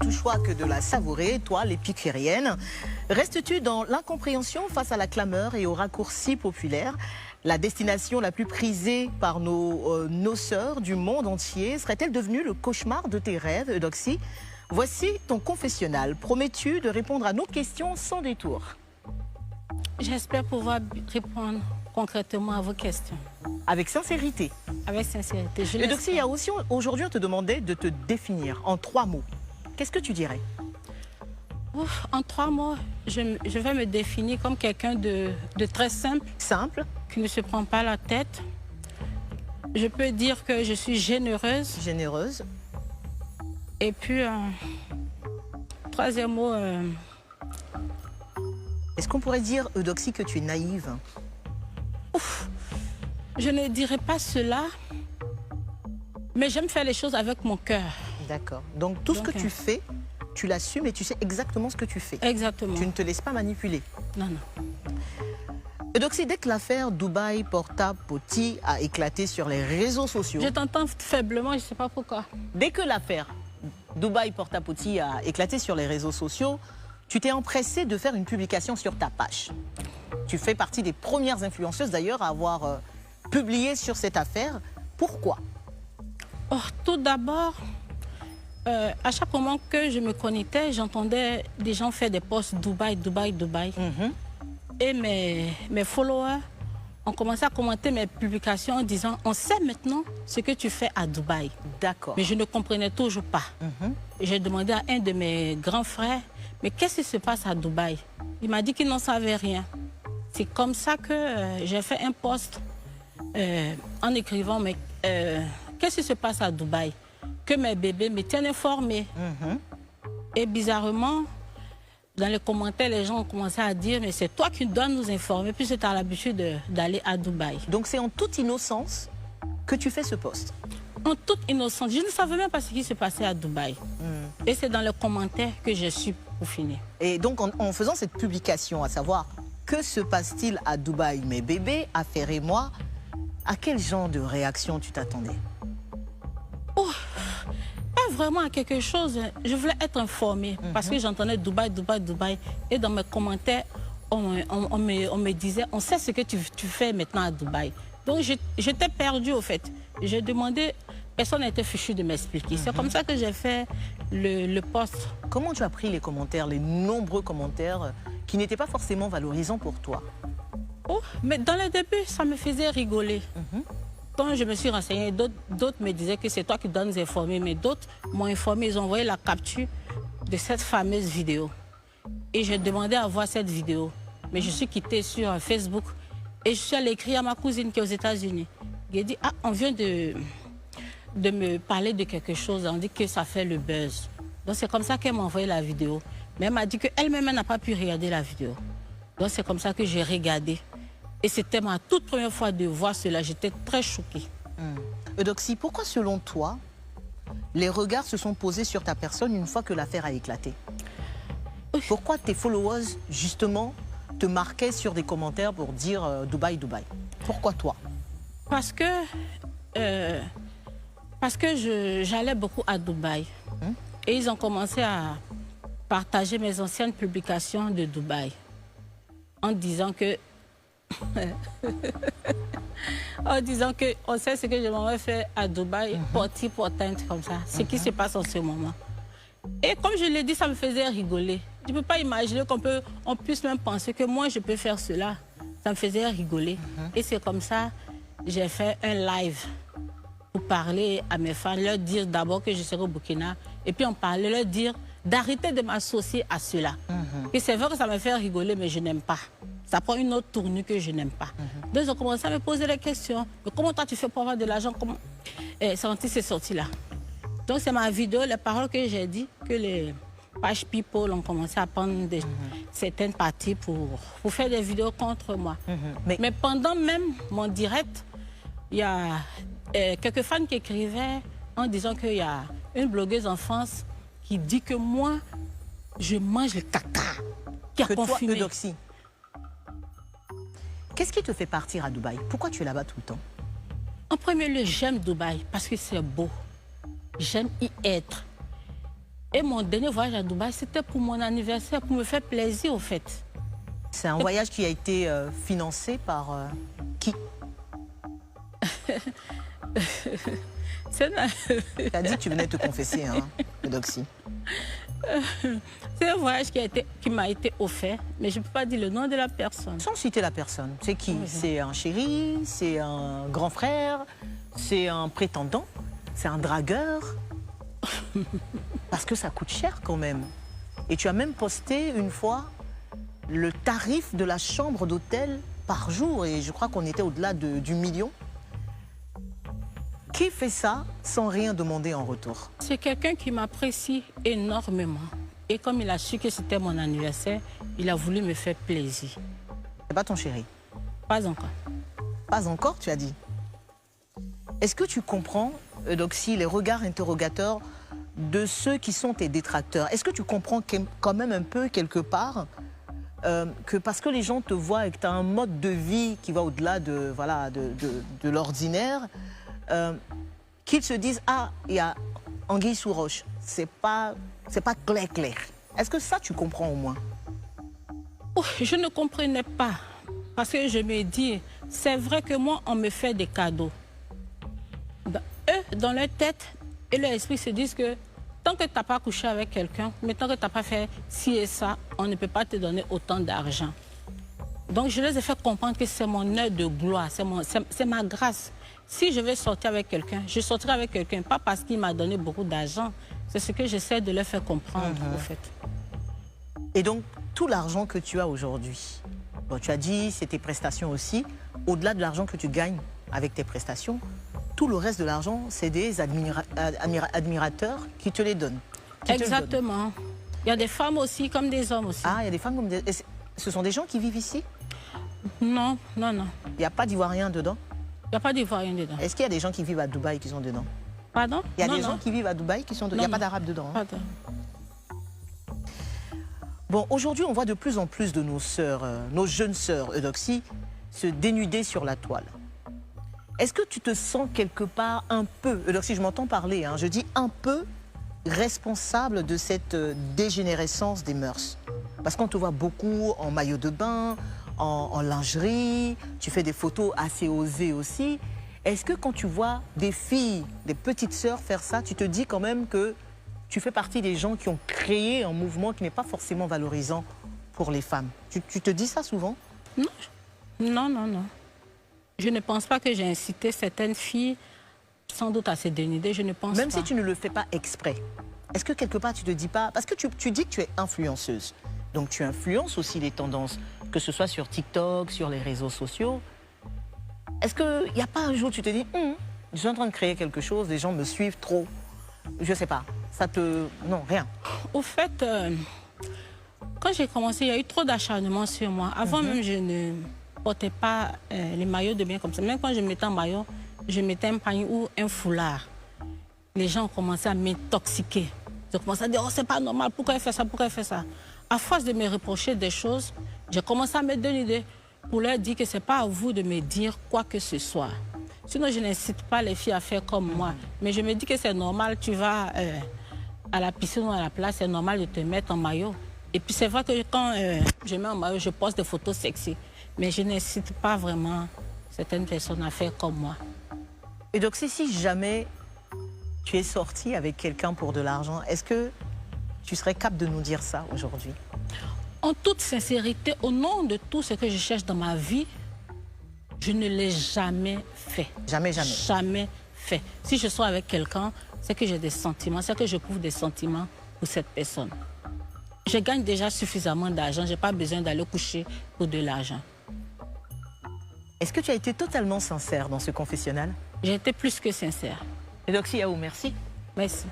tout choix que de la savourer, toi, l'épicurienne. Restes-tu dans l'incompréhension face à la clameur et aux raccourcis populaires? La destination la plus prisée par nos noceurs du monde entier serait-elle devenue le cauchemar de tes rêves, Eudoxie? Voici ton confessionnal. Promets-tu de répondre à nos questions sans détour? J'espère pouvoir répondre concrètement à vos questions. Avec sincérité. Avec sincérité. Eudoxie, il y a aussi aujourd'hui, on te demandait de te définir en 3 mots. Qu'est-ce que tu dirais? Ouf, en 3 mots, je vais me définir comme quelqu'un de très simple. Simple. Qui ne se prend pas la tête. Je peux dire que je suis généreuse. Généreuse. Et puis, 3e mot... Est-ce qu'on pourrait dire, Eudoxie, que tu es naïve? Ouf, je ne dirais pas cela, mais j'aime faire les choses avec mon cœur. D'accord. Donc tout ce que tu fais, tu l'assumes et tu sais exactement ce que tu fais. Exactement. Tu ne te laisses pas manipuler. Non, non. Eudoxie, dès que l'affaire Dubaï Porta Potty a éclaté sur les réseaux sociaux... Je t'entends faiblement, je ne sais pas pourquoi. Dès que l'affaire Dubaï Porta Potty a éclaté sur les réseaux sociaux, tu t'es empressée de faire une publication sur ta page. Tu fais partie des premières influenceuses d'ailleurs à avoir publié sur cette affaire. Pourquoi? Oh, tout d'abord, à chaque moment que je me connectais, j'entendais des gens faire des posts Dubaï, Dubaï, Dubaï. Et mes followers ont commencé à commenter mes publications en disant « On sait maintenant ce que tu fais à Dubaï. » D'accord. Mais je ne comprenais toujours pas. J'ai demandé à un de mes grands frères « Mais qu'est-ce qui se passe à Dubaï ?» Il m'a dit qu'il n'en savait rien. C'est comme ça que j'ai fait un post en écrivant « Mais qu'est-ce qui se passe à Dubaï ?» Que mes bébés me tiennent informés. Et bizarrement, dans les commentaires, les gens ont commencé à dire « Mais c'est toi qui dois nous informer puisque tu as l'habitude d'aller à Dubaï. » Donc c'est en toute innocence que tu fais ce post? En toute innocence. Je ne savais même pas ce qui se passait à Dubaï. Et c'est dans les commentaires que je suis pour finir. Et donc en faisant cette publication, à savoir « Que se passe-t-il à Dubaï, mes bébés, affaire et moi », à quel genre de réaction tu t'attendais? Oh, pas vraiment à quelque chose. Je voulais être informée parce que j'entendais Dubaï, Dubaï, Dubaï. Et dans mes commentaires, on me disait, on sait ce que tu fais maintenant à Dubaï. Donc j'étais perdue au fait. J'ai demandé, personne n'a été fichu de m'expliquer. C'est comme ça que j'ai fait le post. Comment tu as pris les commentaires, les nombreux commentaires qui n'étaient pas forcément valorisants pour toi? Oh, mais dans le début, ça me faisait rigoler. Quand je me suis renseignée, d'autres me disaient que c'est toi qui dois nous informer, mais d'autres m'ont informé, ils ont envoyé la capture de cette fameuse vidéo. Et j'ai demandé à voir cette vidéo. Mais je suis quittée sur Facebook et je suis allée écrire à ma cousine qui est aux États-Unis. J'ai dit, ah, on vient de me parler de quelque chose, on dit que ça fait le buzz. Donc c'est comme ça qu'elle m'a envoyé la vidéo. Mais elle m'a dit qu'elle-même n'a pas pu regarder la vidéo. Donc c'est comme ça que j'ai regardé. Et c'était ma toute première fois de voir cela. J'étais très choquée. Eudoxie, pourquoi selon toi, les regards se sont posés sur ta personne une fois que l'affaire a éclaté? Pourquoi tes followers, justement, te marquaient sur des commentaires pour dire Dubaï, Dubaï? Pourquoi toi? Parce que j'allais beaucoup à Dubaï. Et ils ont commencé à partager mes anciennes publications de Dubaï. En disant que... en disant qu'on sait ce que je m'en vais faire à Dubaï, porti portante comme ça. Ce qui se passe en ce moment. Et comme je l'ai dit, ça me faisait rigoler. Je ne peux pas imaginer qu'on puisse même penser que moi, je peux faire cela. Ça me faisait rigoler. Et c'est comme ça, j'ai fait un live pour parler à mes fans, leur dire d'abord que je serai au Burkina, et puis en parler, leur dire d'arrêter de m'associer à cela. Et c'est vrai que ça me fait rigoler, mais je n'aime pas. Ça prend une autre tournure que je n'aime pas. Donc ils ont commencé à me poser des questions. Mais comment toi tu fais pour avoir de l'argent? Comment... c'est sorti là. Donc c'est ma vidéo, les paroles que j'ai dit, que les pages people ont commencé à prendre certaines parties pour faire des vidéos contre moi. Mais pendant même mon direct, il y a quelques fans qui écrivaient en disant qu'il y a une blogueuse en France qui dit que moi, je mange le caca. Qui a confirmé. Toi, Eudoxie, qu'est-ce qui te fait partir à Dubaï? Pourquoi tu es là-bas tout le temps? En premier lieu, j'aime Dubaï parce que c'est beau. J'aime y être. Et mon dernier voyage à Dubaï, c'était pour mon anniversaire, pour me faire plaisir, au fait. C'est un voyage qui a été financé par qui? Tu as dit que tu venais te confesser, hein, Eudoxie. C'est un voyage qui m'a été offert, mais je ne peux pas dire le nom de la personne. Sans citer la personne, c'est qui? Oui. C'est un chéri, c'est un grand frère, c'est un prétendant, c'est un dragueur. Parce que ça coûte cher quand même. Et tu as même posté une fois le tarif de la chambre d'hôtel par jour. Et je crois qu'on était au-delà du million. Qui fait ça sans rien demander en retour? C'est quelqu'un qui m'apprécie énormément. Et comme il a su que c'était mon anniversaire, il a voulu me faire plaisir. C'est pas ton chéri? Pas encore. Pas encore, tu as dit. Est-ce que tu comprends, Eudoxie, les regards interrogateurs de ceux qui sont tes détracteurs? Est-ce que tu comprends quand même un peu, quelque part, que parce que les gens te voient et que tu as un mode de vie qui va au-delà de, voilà, de l'ordinaire, qu'ils se disent « Ah, il y a anguille sous roche, c'est pas clair. » Est-ce que ça, tu comprends au moins? Oh, je ne comprenais pas. Parce que je me dis, c'est vrai que moi, on me fait des cadeaux. Eux, dans leur tête et leur esprit, se disent que tant que tu n'as pas couché avec quelqu'un, mais tant que tu n'as pas fait ci et ça, on ne peut pas te donner autant d'argent. Donc, je les ai fait comprendre que c'est mon heure de gloire, c'est ma grâce. Si je vais sortir avec quelqu'un, je sortirai avec quelqu'un, pas parce qu'il m'a donné beaucoup d'argent. C'est ce que j'essaie de leur faire comprendre, au fait. Et donc, tout l'argent que tu as aujourd'hui, bon, tu as dit, c'est tes prestations aussi, au-delà de l'argent que tu gagnes avec tes prestations, tout le reste de l'argent, c'est des admirateurs qui te les donnent. Exactement. Il y a des femmes aussi, comme des hommes aussi. Ah, il y a des femmes comme des... Ce sont des gens qui vivent ici? Non, non, non. Il n'y a pas d'Ivoiriens dedans? Il n'y a pas d'Ivoiriens dedans. Est-ce qu'il y a des gens qui vivent à Dubaï qui sont dedans? Pardon? Il y a des gens qui vivent à Dubaï qui sont dedans. Il n'y a pas d'Arabes dedans. Hein? Bon, aujourd'hui, on voit de plus en plus de nos sœurs, nos jeunes sœurs, Eudoxie, se dénuder sur la toile. Est-ce que tu te sens quelque part un peu, Eudoxie, je m'entends parler, hein, je dis un peu responsable de cette dégénérescence des mœurs? Parce qu'on te voit beaucoup en maillot de bain, en lingerie, tu fais des photos assez osées aussi. Est-ce que quand tu vois des filles, des petites sœurs faire ça, tu te dis quand même que tu fais partie des gens qui ont créé un mouvement qui n'est pas forcément valorisant pour les femmes? Tu te dis ça souvent? Non, non, non, non. Je ne pense pas que j'ai incité certaines filles, sans doute à se dénuder, je ne pense pas. Même si tu ne le fais pas exprès, est-ce que quelque part tu te dis pas... Parce que tu dis que tu es influenceuse, donc tu influences aussi les tendances, que ce soit sur TikTok, sur les réseaux sociaux. Est-ce qu'il n'y a pas un jour où tu te dis, je suis en train de créer quelque chose, les gens me suivent trop? Je ne sais pas, ça te... Non, rien. Au fait, quand j'ai commencé, il y a eu trop d'acharnement sur moi. Avant même, je ne portais pas les maillots de bain comme ça. Même quand je mettais un maillot, je mettais un panier ou un foulard. Les gens ont commencé à m'intoxiquer. Ils ont commencé à dire, oh, c'est pas normal, pourquoi elle fait ça, pourquoi elle fait ça? À force de me reprocher des choses, j'ai commencé à me donner l'idée pour leur dire que ce n'est pas à vous de me dire quoi que ce soit. Sinon, je n'incite pas les filles à faire comme moi. Mais je me dis que c'est normal, tu vas à la piscine ou à la plage, c'est normal de te mettre en maillot. Et puis c'est vrai que quand je mets en maillot, je poste des photos sexy. Mais je n'incite pas vraiment certaines personnes à faire comme moi. Et donc, si jamais tu es sortie avec quelqu'un pour de l'argent, est-ce que tu serais capable de nous dire ça aujourd'hui? En toute sincérité, au nom de tout ce que je cherche dans ma vie, je ne l'ai jamais fait. Jamais, jamais? Jamais fait. Si je sors avec quelqu'un, c'est que j'ai des sentiments, c'est que je prouve des sentiments pour cette personne. Je gagne déjà suffisamment d'argent, je n'ai pas besoin d'aller coucher pour de l'argent. Est-ce que tu as été totalement sincère dans ce confessionnal? J'ai été plus que sincère. Eudoxie Yaou, merci. Merci.